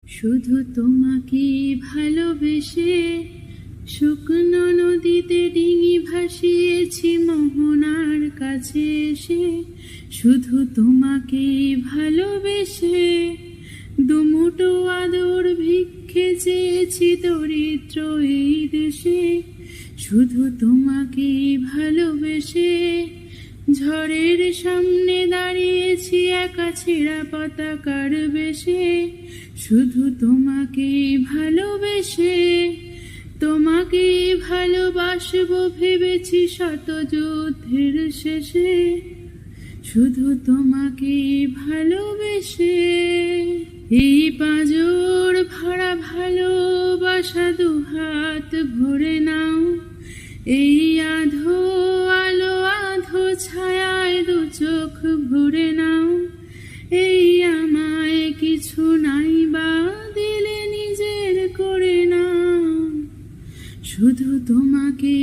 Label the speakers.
Speaker 1: শুধু তোমাকে ভালোবেসে শুকনো নদীতে ডিঙি ভাসিয়েছি মোহনার কাছে এসে। শুধু তোমাকে ভালোবেসে দুমুঠো আদর ভিক্ষে চেয়েছি দরিদ্র এই দেশে। শুধু তোমাকে ভালোবেসে ঝড়ের সামনে দাঁড়িয়েছি একা ছেঁড়া পতাকার বেশে। শুধু তোমাকে ভালোবেসে তোমাকে ভালোবাসবো ভেবেছি শত যুদ্ধের শেষে। শুধু তোমাকে ভালোবেসে এই পাঁজর ভরা ভালোবাসা দুহাত ভরে নাও। এই আধো আলো আধো ছায়ায় দু চোখ ভরে নাও। এই আমায় কিছু নাই বা দিলে নিজের করে নাও। শুধু তোমাকে